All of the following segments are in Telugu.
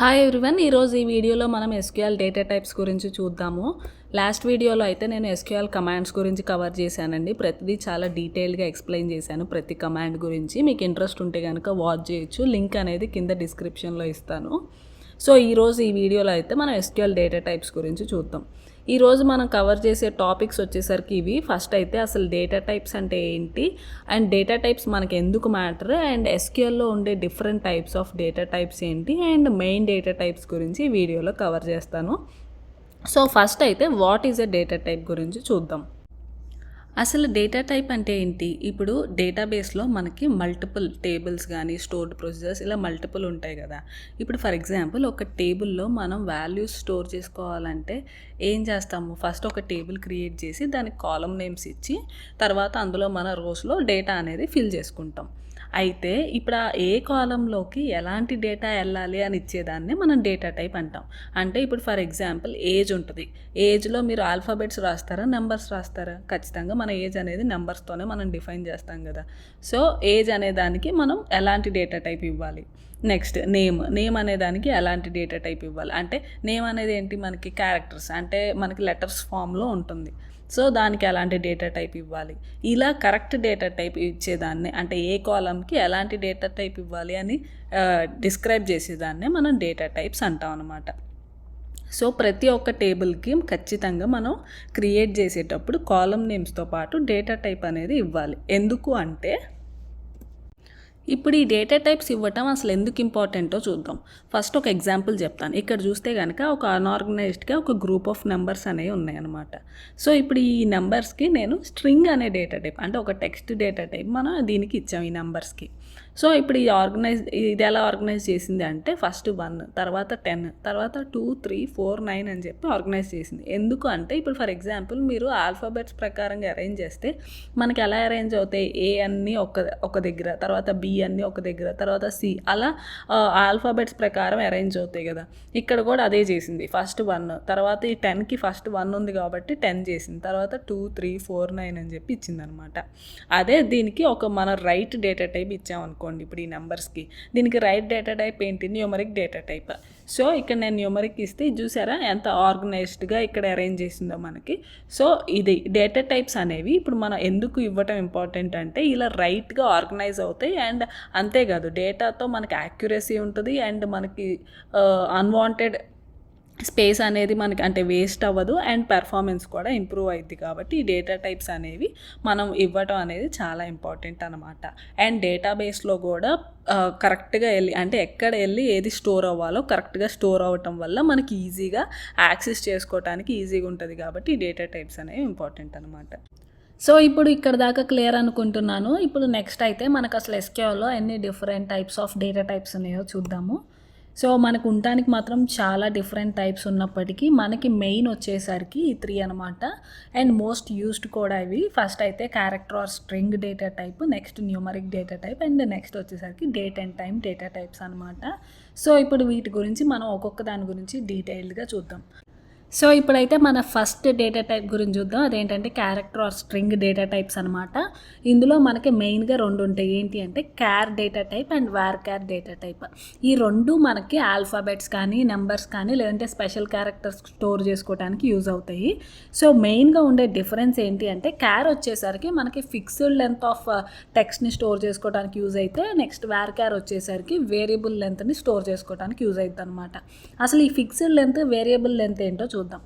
హాయ్ ఎవ్రీవన్, ఈరోజు ఈ వీడియోలో మనం ఎస్క్యూఎల్ డేటా టైప్స్ గురించి చూద్దాము. లాస్ట్ వీడియోలో అయితే నేను ఎస్క్యూఎల్ కమాండ్స్ గురించి కవర్ చేశానండి. ప్రతిదీ చాలా డీటెయిల్గా ఎక్స్ప్లెయిన్ చేశాను ప్రతి కమాండ్ గురించి. మీకు ఇంట్రెస్ట్ ఉంటే కనుక వాచ్ చేయొచ్చు, లింక్ అనేది కింద డిస్క్రిప్షన్లో ఇస్తాను. సో ఈరోజు ఈ వీడియోలో అయితే మనం ఎస్క్యూఎల్ డేటా టైప్స్ గురించి చూద్దాం. ఈరోజు మనం కవర్ చేసే టాపిక్స్ వచ్చేసరికి ఇవి. ఫస్ట్ అయితే అసలు డేటా టైప్స్ అంటే ఏంటి, అండ్ డేటా టైప్స్ మనకి ఎందుకు మ్యాటర్, అండ్ ఎస్క్యూఎల్లో ఉండే different types of data types ఏంటి, అండ్ మెయిన్ డేటా టైప్స్ గురించి ఈ వీడియోలో కవర్ చేస్తాను. సో ఫస్ట్ అయితే what is a data type గురించి చూద్దాం. అసలు డేటా టైప్ అంటే ఏంటి? ఇప్పుడు డేటాబేస్లో మనకి మల్టిపుల్ టేబుల్స్ కానీ స్టోర్డ్ ప్రొసీజర్స్ ఇలా మల్టిపుల్ ఉంటాయి కదా. ఇప్పుడు ఫర్ ఎగ్జాంపుల్ ఒక టేబుల్లో మనం వాల్యూస్ స్టోర్ చేసుకోవాలంటే ఏం చేస్తాము? ఫస్ట్ ఒక టేబుల్ క్రియేట్ చేసి దానికి కాలమ్ నేమ్స్ ఇచ్చి తర్వాత అందులో మన రోస్లో డేటా అనేది ఫిల్ చేసుకుంటాం. అయితే ఇప్పుడు ఆ ఏ కాలంలోకి ఎలాంటి డేటా వెళ్ళాలి అని ఇచ్చేదాన్ని మనం డేటా టైప్ అంటాం. అంటే ఇప్పుడు ఫర్ ఎగ్జాంపుల్ ఏజ్ ఉంటుంది. ఏజ్లో మీరు ఆల్ఫాబెట్స్ రాస్తారా, నెంబర్స్ రాస్తారా? ఖచ్చితంగా మన ఏజ్ అనేది నెంబర్స్తోనే మనం డిఫైన్ చేస్తాం కదా. సో ఏజ్ అనే దానికి మనం ఎలాంటి డేటా టైప్ ఇవ్వాలి. నెక్స్ట్ నేమ్ అనే దానికి ఎలాంటి డేటా టైప్ ఇవ్వాలి. అంటే నేమ్ అనేది ఏంటి, మనకి క్యారెక్టర్స్ అంటే మనకి లెటర్స్ ఫామ్లో ఉంటుంది. సో దానికి ఎలాంటి డేటా టైప్ ఇవ్వాలి. ఇలా కరెక్ట్ డేటా టైప్ ఇచ్చేదాన్ని, అంటే ఏ కాలంకి ఎలాంటి డేటా టైప్ ఇవ్వాలి అని డిస్క్రైబ్ చేసేదాన్నే మనం డేటా టైప్స్ అంటాం అన్నమాట. సో ప్రతి ఒక్క టేబుల్కి ఖచ్చితంగా మనం క్రియేట్ చేసేటప్పుడు కాలమ్ నేమ్స్తో పాటు డేటా టైప్ అనేది ఇవ్వాలి. ఎందుకు అంటే ఇప్పుడు ఈ డేటా టైప్స్ ఇవ్వటం అసలు ఎందుకు ఇంపార్టెంటో చూద్దాం. ఫస్ట్ ఒక ఎగ్జాంపుల్ చెప్తాను. ఇక్కడ చూస్తే కనుక ఒక అన్ఆర్గనైజ్డ్గా ఒక గ్రూప్ ఆఫ్ నెంబర్స్ అనేవి ఉన్నాయన్నమాట. సో ఇప్పుడు ఈ నెంబర్స్కి నేను స్ట్రింగ్ అనే డేటా టైప్, అంటే ఒక టెక్స్ట్ డేటా టైప్ మనం దీనికి ఇచ్చాం ఈ నెంబర్స్కి. సో ఇప్పుడు ఇది ఎలా ఆర్గనైజ్ చేసింది అంటే ఫస్ట్ 1, తర్వాత 10, తర్వాత 2, 3, 4, 9 అని చెప్పి ఆర్గనైజ్ చేసింది. ఎందుకు అంటే ఇప్పుడు ఫర్ ఎగ్జాంపుల్ మీరు ఆల్ఫాబెట్స్ ప్రకారంగా అరేంజ్ చేస్తే మనకి ఎలా అరేంజ్ అవుతాయి? ఏ అన్నీ ఒక దగ్గర, తర్వాత బి అన్నీ ఒక దగ్గర, తర్వాత సి, అలా ఆల్ఫాబెట్స్ ప్రకారం అరేంజ్ అవుతాయి కదా. ఇక్కడ కూడా అదే చేసింది. ఫస్ట్ 1, తర్వాత ఈ 10కి ఫస్ట్ 1 ఉంది కాబట్టి 10 చేసింది, తర్వాత 2, 3, 4, 9 అని చెప్పి ఇచ్చింది అనమాట. అదే దీనికి మన రైట్ డేటా టైప్ ఇచ్చామనుకోండి. ఇప్పుడు ఈ నెంబర్స్కి దీనికి రైట్ డేటా టైప్ ఏంటి? Numeric data type. సో ఇక్కడ నేను న్యూమరిక్ ఇస్తే చూసారా ఎంత ఆర్గనైజ్డ్గా ఇక్కడ అరేంజ్ చేసిందో మనకి. సో ఇది డేటా టైప్స్ అనేవి ఇప్పుడు మనం ఎందుకు ఇవ్వటం ఇంపార్టెంట్ అంటే ఇలా రైట్గా ఆర్గనైజ్ అవుతాయి. అండ్ అంతేకాదు డేటాతో మనకి యాక్యురసీ ఉంటుంది, అండ్ మనకి అన్వాంటెడ్ స్పేస్ అనేది మనకి అంటే వేస్ట్ అవ్వదు, అండ్ పెర్ఫార్మెన్స్ కూడా ఇంప్రూవ్ అవుతుంది. కాబట్టి ఈ డేటా టైప్స్ అనేవి మనం ఇవ్వటం అనేది చాలా ఇంపార్టెంట్ అనమాట. అండ్ డేటాబేస్లో కూడా కరెక్ట్గా వెళ్ళి, అంటే ఎక్కడ వెళ్ళి ఏది స్టోర్ అవ్వాలో కరెక్ట్గా స్టోర్ అవ్వటం వల్ల మనకి ఈజీగా యాక్సెస్ చేసుకోవడానికి ఈజీగా ఉంటుంది. కాబట్టి ఈ డేటా టైప్స్ అనేవి ఇంపార్టెంట్ అనమాట. సో ఇప్పుడు ఇక్కడ దాకా క్లియర్ అనుకుంటున్నాను. ఇప్పుడు నెక్స్ట్ అయితే మనకు అసలు ఎస్క్యూఎల్లో ఎన్ని different types of data types ఉన్నాయో చూద్దాము. సో మనకు ఉండటానికి మాత్రం చాలా డిఫరెంట్ టైప్స్ ఉన్నప్పటికీ మనకి మెయిన్ వచ్చేసరికి ఈ 3 అనమాట. అండ్ మోస్ట్ యూస్డ్ కూడా ఇవి. ఫస్ట్ అయితే character or string data type, next numeric data type, and next వచ్చేసరికి date and time data types అనమాట. సో ఇప్పుడు వీటి గురించి మనం ఒక్కొక్క దాని గురించి డీటెయిల్డ్గా చూద్దాం. సో ఇప్పుడైతే మన ఫస్ట్ డేటా టైప్ గురించి చూద్దాం. అదేంటంటే character or string data types అనమాట. ఇందులో మనకి మెయిన్గా 2 ఉంటాయి. ఏంటి అంటే క్యార్ data type and war క్యార్ data type. ఈ 2 మనకి ఆల్ఫాబెట్స్ కానీ నెంబర్స్ కానీ లేదంటే స్పెషల్ క్యారెక్టర్స్ స్టోర్ చేసుకోవడానికి యూజ్ అవుతాయి. సో మెయిన్గా ఉండే డిఫరెన్స్ ఏంటి అంటే క్యార్ వచ్చేసరికి మనకి ఫిక్స్డ్ లెంత్ ఆఫ్ టెక్స్ట్ని స్టోర్ చేసుకోవడానికి యూజ్ అయితే, నెక్స్ట్ వార్ క్యార్ వచ్చేసరికి వేరియబుల్ లెంత్ని స్టోర్ చేసుకోవడానికి యూజ్ అవుతుంది అనమాట. అసలు ఈ ఫిక్స్డ్ లెంత్ వేరియబుల్ లెంత్ ఏంటో చూద్దాం.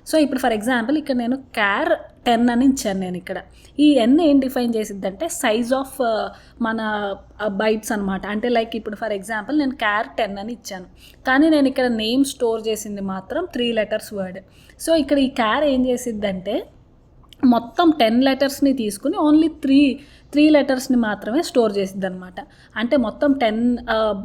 సో ఇప్పుడు ఫర్ ఎగ్జాంపుల్ ఇక్కడ నేను క్యార్ 10 అని ఇచ్చాను. నేను ఇక్కడ ఈ n ఏం డిఫైన్ చేసిద్దంటే సైజ్ ఆఫ్ మన బైట్స్ అనమాట. అంటే లైక్ ఇప్పుడు ఫర్ ఎగ్జాంపుల్ నేను క్యార్ 10 అని ఇచ్చాను, కానీ నేను ఇక్కడ నేమ్ స్టోర్ చేసింది మాత్రం 3 లెటర్స్ వర్డ్. సో ఇక్కడ ఈ క్యార్ ఏం చేసిద్దంటే మొత్తం 10 లెటర్స్ని తీసుకుని ఓన్లీ 3 లెటర్స్ని మాత్రమే స్టోర్ చేసిద్ది అనమాట. అంటే మొత్తం 10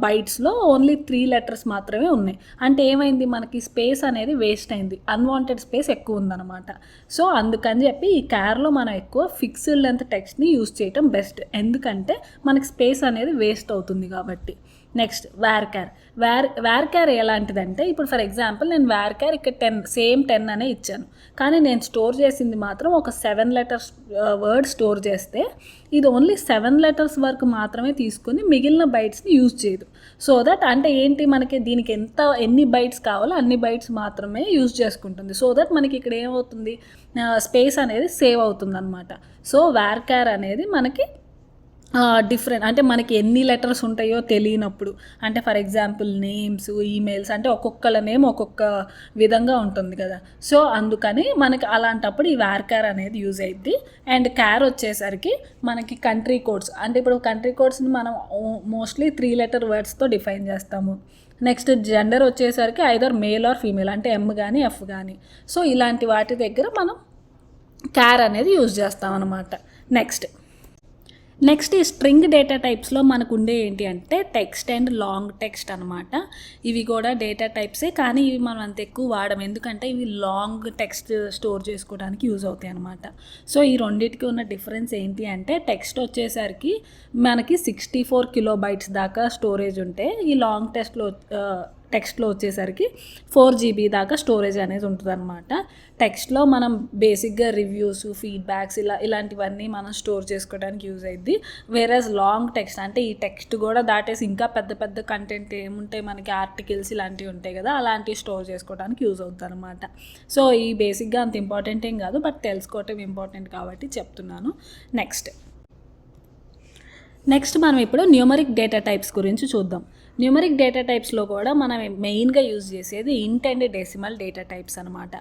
బైట్స్లో ఓన్లీ 3 లెటర్స్ మాత్రమే ఉన్నాయి. అంటే ఏమైంది, మనకి స్పేస్ అనేది వేస్ట్ అయింది, అన్వాంటెడ్ స్పేస్ ఎక్కువ ఉందన్నమాట. సో అందుకని చెప్పి ఈ క్యార్లో మనం ఎక్కువ ఫిక్స్డ్ లెంత్ టెక్స్ట్ని యూజ్ చేయటం బెస్ట్. ఎందుకంటే మనకి స్పేస్ అనేది వేస్ట్ అవుతుంది కాబట్టి. నెక్స్ట్ వేర్ క్యార్ ఎలాంటిదంటే ఇప్పుడు ఫర్ ఎగ్జాంపుల్ నేను వేర్ క్యార్ ఇక్కడ 10 అనే ఇచ్చాను, కానీ నేను స్టోర్ చేసింది మాత్రం ఒక 7 లెటర్స్ వర్డ్ స్టోర్ చేస్తే ఇది ఓన్లీ 7 లెటర్స్ వరకు మాత్రమే తీసుకుని మిగిలిన బైట్స్ని యూజ్ చేయదు. సో దట్ అంటే ఏంటి, మనకి దీనికి ఎన్ని బైట్స్ కావాలో అన్ని బైట్స్ మాత్రమే యూజ్ చేసుకుంటుంది. సో దట్ మనకి ఇక్కడ ఏమవుతుంది, స్పేస్ అనేది సేవ్ అవుతుంది అనమాట. సో వేర్ క్యార్ అనేది మనకి డిఫరెంట్ అంటే మనకి ఎన్ని లెటర్స్ ఉంటాయో తెలియనప్పుడు, అంటే ఫర్ ఎగ్జాంపుల్ నేమ్స్, ఈమెయిల్స్ అంటే ఒక్కొక్కల నేమ్ ఒక్కొక్క విధంగా ఉంటుంది కదా. సో అందుకని మనకి అలాంటప్పుడు ఈ వేర్ క్యార్ అనేది యూజ్ అయ్యిద్ది. అండ్ క్యార్ వచ్చేసరికి మనకి కంట్రీ కోడ్స్, అంటే ఇప్పుడు కంట్రీ కోడ్స్ని మనం మోస్ట్లీ 3 లెటర్ వర్డ్స్తో డిఫైన్ చేస్తాము. నెక్స్ట్ జెండర్ వచ్చేసరికి ఐదర్ మేల్ ఆర్ ఫీమేల్, అంటే ఎమ్ కానీ ఎఫ్ కానీ. సో ఇలాంటి వాటి దగ్గర మనం క్యార్ అనేది యూజ్ చేస్తాం అన్నమాట. నెక్స్ట్ ఈ స్ట్రింగ్ డేటా టైప్స్లో మనకు ఉండే ఏంటి అంటే టెక్స్ట్ అండ్ లాంగ్ టెక్స్ట్ అనమాట. ఇవి కూడా డేటా టైప్సే, కానీ ఇవి మనం అంత ఎక్కువ వాడము, ఎందుకంటే ఇవి లాంగ్ టెక్స్ట్ స్టోర్ చేసుకోవడానికి యూజ్ అవుతాయి అనమాట. సో ఈ రెండింటికి ఉన్న డిఫరెన్స్ ఏంటి అంటే టెక్స్ట్ వచ్చేసరికి మనకి 64 కిలోబైట్స్ దాకా స్టోరేజ్ ఉంటే, ఈ లాంగ్ టెక్స్ట్లో వచ్చేసరికి 4 GB దాకా స్టోరేజ్ అనేది ఉంటుంది అనమాట. టెక్స్ట్లో మనం బేసిక్గా రివ్యూస్, ఫీడ్బ్యాక్స్ ఇలాంటివన్నీ మనం స్టోర్ చేసుకోవడానికి యూజ్ అయ్యిద్ది. వేరేస్ లాంగ్ టెక్స్ట్ అంటే ఈ టెక్స్ట్ కూడా దాటేసి ఇంకా పెద్ద పెద్ద కంటెంట్ ఏముంటాయి మనకి, ఆర్టికల్స్ ఇలాంటివి ఉంటాయి కదా, అలాంటివి స్టోర్ చేసుకోవడానికి యూజ్ అవుతుంది అనమాట. సో ఈ బేసిక్గా అంత ఇంపార్టెంట్ ఏం కాదు, బట్ తెలుసుకోవటం ఇంపార్టెంట్ కాబట్టి చెప్తున్నాను. నెక్స్ట్ మనం ఇప్పుడు న్యూమరిక్ డేటా టైప్స్ గురించి చూద్దాం. న్యూమరిక్ డేటా టైప్స్లో కూడా మనం మెయిన్గా యూజ్ చేసేది ఇంట్ అండ్ డెసిమల్ డేటా టైప్స్ అనమాట.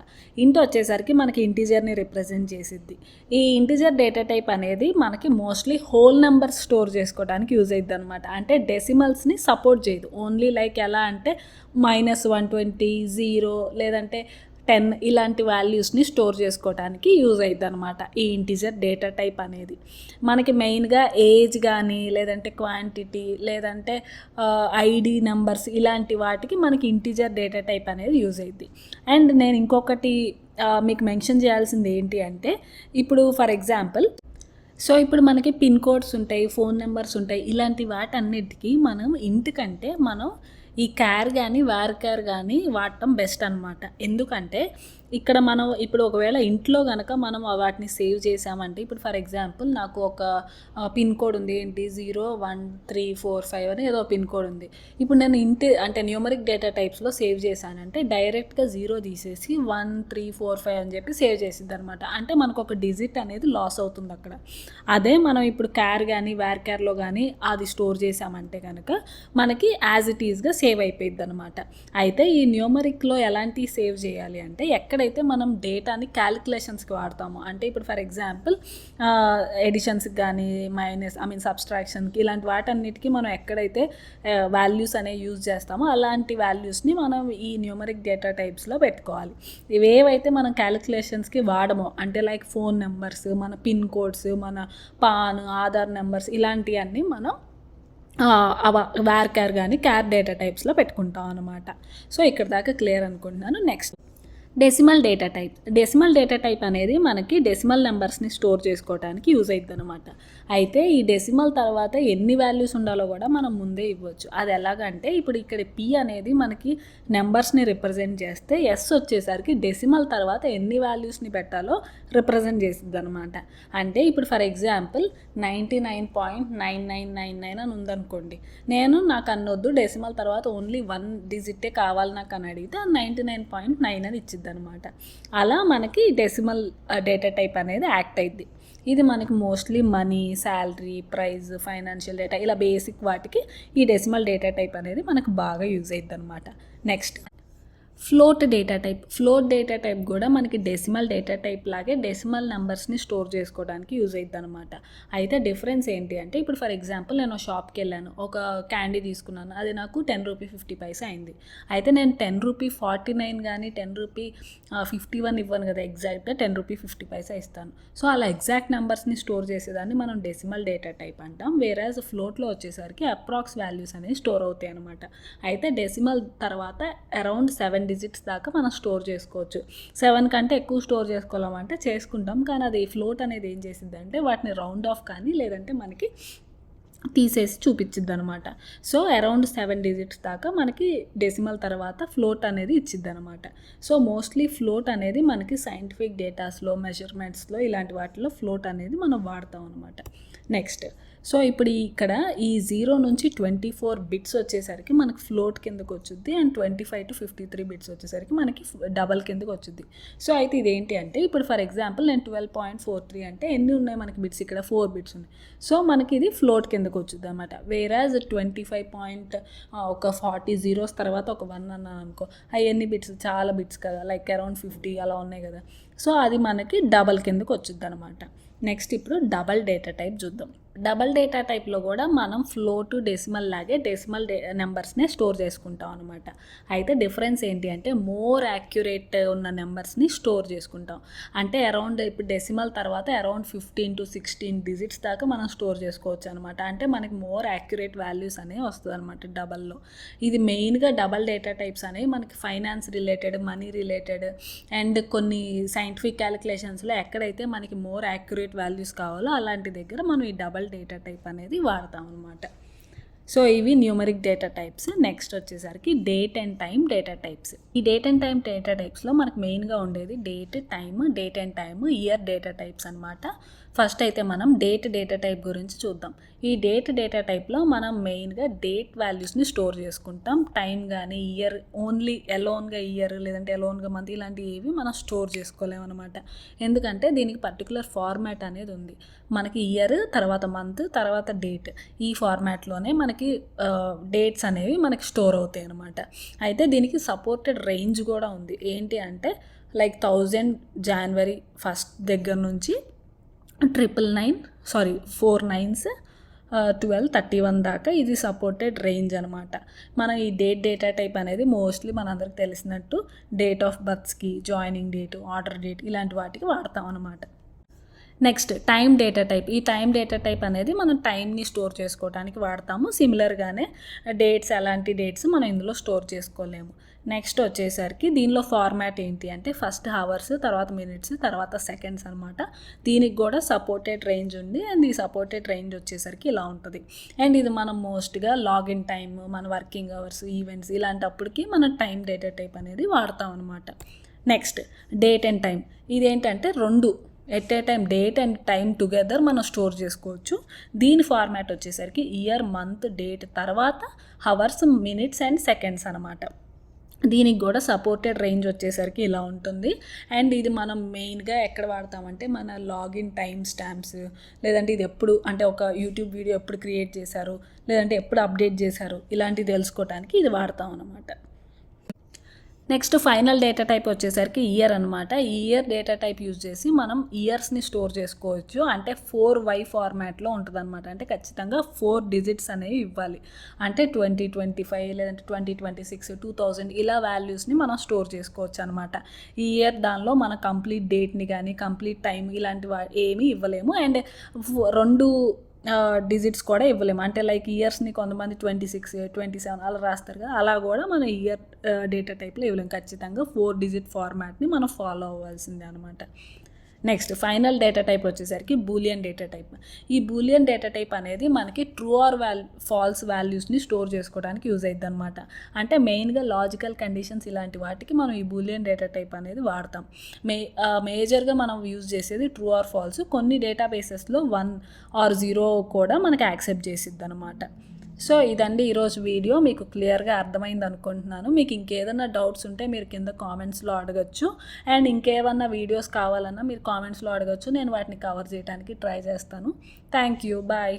ఇంట్ వచ్చేసరికి మనకి ఇంటీజర్ని రిప్రజెంట్ చేసిద్ది. ఈ ఇంటీజర్ డేటా టైప్ అనేది మనకి మోస్ట్లీ హోల్ నెంబర్స్ స్టోర్ చేసుకోవడానికి యూజ్ అవుతుంది అనమాట. అంటే డెసిమల్స్ని సపోర్ట్ చేయదు, ఓన్లీ లైక్ ఎలా అంటే -120, 0 లేదంటే 10 ఇలాంటి వాల్యూస్ని స్టోర్ చేసుకోవడానికి యూజ్ అవుతుంది అనమాట ఈ ఇంటీజర్ డేటా టైప్ అనేది. మనకి మెయిన్గా ఏజ్ కానీ లేదంటే క్వాంటిటీ లేదంటే ఐడి నెంబర్స్ ఇలాంటి వాటికి మనకి ఇంటీజర్ డేటా టైప్ అనేది యూజ్ అవుతుంది. అండ్ నేను ఇంకొకటి మీకు మెన్షన్ చేయాల్సింది ఏంటి అంటే ఇప్పుడు ఫర్ ఎగ్జాంపుల్ ఇప్పుడు మనకి పిన్ కోడ్స్ ఉంటాయి, ఫోన్ నెంబర్స్ ఉంటాయి, ఇలాంటి వాటన్నిటికీ మనం ఇంటికంటే మనం ఈ క్యార్ కానీ వేర్ క్యార్ కానీ వాడటం బెస్ట్ అనమాట. ఎందుకంటే ఇక్కడ మనం ఇప్పుడు ఒకవేళ ఇంట్లో కనుక మనం వాటిని సేవ్ చేసామంటే, ఇప్పుడు ఫర్ ఎగ్జాంపుల్ నాకు ఒక పిన్ కోడ్ ఉంది, ఏంటి 01345 అని ఏదో పిన్ కోడ్ ఉంది. ఇప్పుడు నేను అంటే న్యూమరిక్ డేటా టైప్స్లో సేవ్ చేశానంటే డైరెక్ట్గా 0 తీసేసి 1345 అని చెప్పి సేవ్ చేసిద్ది అనమాట. అంటే మనకు ఒక డిజిట్ అనేది లాస్ అవుతుంది అక్కడ. అదే మనం ఇప్పుడు క్యార్ కానీ వేర్ క్యార్లో కానీ అది స్టోర్ చేసామంటే కనుక మనకి యాజ్ ఇట్ ఈజ్గా సేవ్ అయిపోయింది అనమాట. అయితే ఈ న్యూమరిక్లో ఎలాంటి సేవ్ చేయాలి అంటే ఎక్కడైతే మనం డేటాని క్యాలిక్యులేషన్స్కి వాడతాము, అంటే ఇప్పుడు ఫర్ ఎగ్జాంపుల్ ఎడిషన్స్కి కానీ సబ్స్ట్రాక్షన్కి ఇలాంటి వాటన్నిటికీ మనం ఎక్కడైతే వాల్యూస్ అనేవి యూజ్ చేస్తామో అలాంటి వాల్యూస్ని మనం ఈ న్యూమరిక్ డేటా టైప్స్లో పెట్టుకోవాలి. ఇవేవైతే మనం క్యాలిక్యులేషన్స్కి వాడమో, అంటే లైక్ ఫోన్ నెంబర్స్, మన పిన్ కోడ్స్, మన పాన్, ఆధార్ నెంబర్స్ ఇలాంటివన్నీ మనం వేర్ క్యార్ కానీ క్యార్ డేటా టైప్స్లో పెట్టుకుంటాం అనమాట. సో ఇక్కడ దాకా క్లియర్ అనుకుంటున్నాను. నెక్స్ట్ డెసిమల్ డేటా టైప్ అనేది మనకి డెసిమల్ నెంబర్స్ని స్టోర్ చేసుకోవడానికి యూజ్ అవుతుంది అనమాట. అయితే ఈ డెసిమల్ తర్వాత ఎన్ని వాల్యూస్ ఉండాలో కూడా మనం ముందే ఇవ్వచ్చు. అది ఎలాగంటే ఇప్పుడు ఇక్కడ P అనేది మనకి నెంబర్స్ని రిప్రజెంట్ చేస్తే S వచ్చేసరికి డెసిమల్ తర్వాత ఎన్ని వాల్యూస్ని పెట్టాలో రిప్రజెంట్ చేసిద్ది అనమాట. అంటే ఇప్పుడు ఫర్ ఎగ్జాంపుల్ 99.9999 అని ఉందనుకోండి, నాకు అన్నొద్దు డెసిమల్ తర్వాత ఓన్లీ 1 డిజిటే కావాలి నాకు అని అడిగితే 99.9 అని ఇచ్చిద్ది అనమాట. అలా మనకి డెసిమల్ డేటా టైప్ అనేది యాక్ట్ అయ్యిద్ది. ఇది మనకి mostly money, salary, prize, financial data ఇలా బేసిక్ వాటికి ఈ డెసిమల్ డేటా టైప్ అనేది మనకు బాగా యూజ్ అయ్యిద్ది అనమాట. నెక్స్ట్ ఫ్లోట్ డేటా టైప్ కూడా మనకి డెసిమల్ డేటా టైప్ లాగే డెసిమల్ నెంబర్స్ని స్టోర్ చేసుకోవడానికి యూజ్ అవుతుంది అనమాట. అయితే డిఫరెన్స్ ఏంటి అంటే ఇప్పుడు ఫర్ ఎగ్జాంపుల్ నేను షాప్కి వెళ్ళాను, ఒక క్యాండీ తీసుకున్నాను, అది నాకు ₹10.50 అయింది. అయితే నేను ₹10.49 కానీ ₹10.51 ఇవ్వను కదా, ఎగ్జాక్ట్గా ₹10.50 ఇస్తాను. సో అలా ఎగ్జాక్ట్ నెంబర్స్ని స్టోర్ చేసేదాన్ని మనం డెసిమల్ డేటా టైప్ అంటాం. వేరేజ్ ఫ్లోట్లో వచ్చేసరికి అప్రాక్స్ వాల్యూస్ అనేవి స్టోర్ అవుతాయి అనమాట. అయితే డెసిమల్ తర్వాత అరౌండ్ 7 డిజిట్స్ దాకా మనం స్టోర్ చేసుకోవచ్చు. 7 కంటే ఎక్కువ స్టోర్ చేసుకోవాలంటే చేసుకుంటాం, కానీ అది ఫ్లోట్ అనేది ఏం చేసింది అంటే వాటిని రౌండ్ ఆఫ్ కానీ లేదంటే మనకి తీసేసి చూపించిద్ది అనమాట. సో అరౌండ్ 7 డిజిట్స్ దాకా మనకి డెసిమల్ తర్వాత ఫ్లోట్ అనేది ఇచ్చిద్ది అనమాట. సో మోస్ట్లీ ఫ్లోట్ అనేది మనకి సైంటిఫిక్ డేటాస్లో, మెజర్మెంట్స్లో ఇలాంటి వాటిలో ఫ్లోట్ అనేది మనం వాడతాం అనమాట. నెక్స్ట్, సో ఇప్పుడు ఇక్కడ ఈ 0 నుంచి 24 బిట్స్ వచ్చేసరికి మనకి ఫ్లోట్ కిందకు వచ్చుద్ది, అండ్ 25 to 53 బిట్స్ వచ్చేసరికి మనకి డబల్ కిందకు వచ్చుద్ది. సో అయితే ఇదేంటి అంటే, ఇప్పుడు ఫర్ ఎగ్జాంపుల్ నేను 12.43 అంటే ఎన్ని ఉన్నాయి మనకి బిట్స్, ఇక్కడ 4 బిట్స్ ఉన్నాయి. సో మనకి ఇది ఫ్లోట్ కిందకు వచ్చుద్ది అనమాట. వేరాజ్ 25 ఒక 40 జీరోస్ తర్వాత ఒక 1 అన్నాను అనుకో, అవి ఎన్ని బిట్స్, చాలా బిట్స్ కదా, లైక్ అరౌండ్ 50 అలా ఉన్నాయి కదా. సో అది మనకి డబల్ కిందకు వచ్చుద్ది అనమాట. నెక్స్ట్ ఇప్పుడు డబల్ డేటా టైప్ చూద్దాం. డబల్ డేటా టైప్లో కూడా మనం ఫ్లోట్ డెసిమల్ లాగే డెసిమల్ నెంబర్స్నే స్టోర్ చేసుకుంటాం అనమాట. అయితే డిఫరెన్స్ ఏంటి అంటే, మోర్ యాక్యురేట్ ఉన్న నెంబర్స్ని స్టోర్ చేసుకుంటాం. అంటే అరౌండ్ ఇప్పుడు డెసిమల్ తర్వాత అరౌండ్ 15 to 16 డిజిట్స్ దాకా మనం స్టోర్ చేసుకోవచ్చు అనమాట. అంటే మనకి మోర్ యాక్యురేట్ వాల్యూస్ అనేవి వస్తుంది అనమాట డబల్లో. ఇది మెయిన్గా డబల్ డేటా టైప్స్ అనేవి మనకి finance related, money related, and కొన్ని సైంటిఫిక్ క్యాలిక్యులేషన్స్లో ఎక్కడైతే మనకి మోర్ యాక్యురేట్ వాల్యూస్ కావాలో అలాంటి దగ్గర మనం ఈ డబల్ డేటా టైప్ అనేది వాడతాం అనమాట. సో ఇవి న్యూమరిక్ డేటా టైప్స్. నెక్స్ట్ వచ్చేసరికి date and time data types. ఈ డేట్ అండ్ టైం డేటా టైప్స్లో మనకు మెయిన్గా ఉండేది date and time, year data types అనమాట. ఫస్ట్ అయితే మనం డేట్ డేటా టైప్ గురించి చూద్దాం. ఈ డేట్ డేటా టైప్లో మనం మెయిన్గా డేట్ వాల్యూస్ని స్టోర్ చేసుకుంటాం. టైం కానీ ఇయర్, ఓన్లీ ఎలోన్గా ఇయర్ లేదంటే ఎలోన్గా మంత్ ఇలాంటివి ఏవి మనం స్టోర్ చేసుకోలేము అనమాట. ఎందుకంటే దీనికి పర్టికులర్ ఫార్మాట్ అనేది ఉంది. మనకి ఇయర్ తర్వాత మంత్ తర్వాత డేట్, ఈ ఫార్మాట్లోనే మనకి డేట్స్ అనేవి మనకి స్టోర్ అవుతాయి అనమాట. అయితే దీనికి సపోర్టెడ్ రేంజ్ కూడా ఉంది. ఏంటి అంటే లైక్ 1000 January 1st దగ్గర నుంచి 4 9s 1231 దాకా ఇది సపోర్టెడ్ రేంజ్ అనమాట. మనం ఈ డేటా టైప్ అనేది మోస్ట్లీ మనందరికి తెలిసినట్టు డేట్ ఆఫ్ బర్త్స్కి, జాయినింగ్ డేట్, ఆర్డర్ డేట్ ఇలాంటి వాటికి వాడతాం అనమాట. Next time data type. ఈ టైం డేటా టైప్ అనేది మనం టైంని స్టోర్ చేసుకోవడానికి వాడతాము. సిమిలర్గానే డేట్స్, అలాంటి డేట్స్ మనం ఇందులో స్టోర్ చేసుకోలేము. నెక్స్ట్ వచ్చేసరికి దీనిలో ఫార్మాట్ ఏంటి అంటే ఫస్ట్ అవర్స్, తర్వాత మినిట్స్, తర్వాత సెకండ్స్ అనమాట. దీనికి కూడా సపోర్టెడ్ రేంజ్ ఉంది, అండ్ ఈ సపోర్టెడ్ రేంజ్ వచ్చేసరికి ఇలా ఉంటుంది. అండ్ ఇది మనం మోస్ట్గా లాగిన్ టైం, మన వర్కింగ్ అవర్స్, ఈవెంట్స్ ఇలాంటప్పటికి మనం టైం డేటా టైప్ అనేది వాడతాం అనమాట. Next date and time. ఇదేంటంటే రెండు at a time date and time together మనం స్టోర్ చేసుకోవచ్చు. దీని ఫార్మాట్ వచ్చేసరికి ఇయర్, మంత్, డేట్ తర్వాత అవర్స్, మినిట్స్ అండ్ సెకండ్స్ అనమాట. దీనికి కూడా సపోర్టెడ్ రేంజ్ వచ్చేసరికి ఇలా ఉంటుంది. అండ్ ఇది మనం మెయిన్గా ఎక్కడ వాడతామంటే మన లాగిన్ టైం స్టాంప్స్, లేదంటే ఇది ఎప్పుడు అంటే ఒక యూట్యూబ్ వీడియో ఎప్పుడు క్రియేట్ చేశారు, లేదంటే ఎప్పుడు అప్డేట్ చేశారు ఇలాంటివి తెలుసుకోవడానికి ఇది వాడతాం అనమాట. నెక్స్ట్ ఫైనల్ డేటా టైప్ వచ్చేసరికి ఇయర్ అనమాట. ఈ ఇయర్ డేటా టైప్ యూజ్ చేసి మనం ఇయర్స్ని స్టోర్ చేసుకోవచ్చు. అంటే 4Y ఫార్మాట్లో ఉంటుంది అనమాట. అంటే ఖచ్చితంగా 4 డిజిట్స్ అనేవి ఇవ్వాలి. అంటే 2025 లేదంటే 2026, 2000 ఇలా వాల్యూస్ని మనం స్టోర్ చేసుకోవచ్చు అనమాట. ఈ ఇయర్ దానిలో మన కంప్లీట్ డేట్ని కానీ కంప్లీట్ టైం ఇలాంటి ఏమీ ఇవ్వలేము. అండ్ 2 డిజిట్స్ కూడా ఇవ్వలేము. అంటే లైక్ ఇయర్స్ని కొంతమంది 26, 27 అలా రాస్తారు కదా, అలా కూడా మన ఇయర్ డేటా టైప్లో ఇవ్వలేము. ఖచ్చితంగా 4 డిజిట్ ఫార్మాట్ని మనం ఫాలో అవ్వాల్సిందే అనమాట. నెక్స్ట్ ఫైనల్ డేటా టైప్ వచ్చేసరికి బూలియన్ డేటా టైప్. ఈ బూలియన్ డేటా టైప్ అనేది మనకి ట్రూ ఆర్ ఫాల్స్ వాల్యూస్ని స్టోర్ చేసుకోవడానికి యూజ్ అవుతుంది అనమాట. అంటే మెయిన్గా లాజికల్ కండిషన్స్ ఇలాంటి వాటికి మనం ఈ బూలియన్ డేటా టైప్ అనేది వాడతాం. మేజర్గా మనం యూజ్ చేసేది ట్రూ ఆర్ ఫాల్స్. కొన్ని డేటాబేసెస్లో 1 or 0 కూడా మనకి యాక్సెప్ట్ చేసిద్ది అనమాట. సో ఇదండి ఈరోజు వీడియో. మీకు క్లియర్గా అర్థమైంది అనుకుంటున్నాను. మీకు ఇంకేదైనా డౌట్స్ ఉంటే మీరు కింద కామెంట్స్లో అడగచ్చు. అండ్ ఇంకేమన్నా వీడియోస్ కావాలన్నా మీరు కామెంట్స్లో అడగచ్చు. నేను వాటిని కవర్ చేయడానికి ట్రై చేస్తాను. Thank you. బాయ్.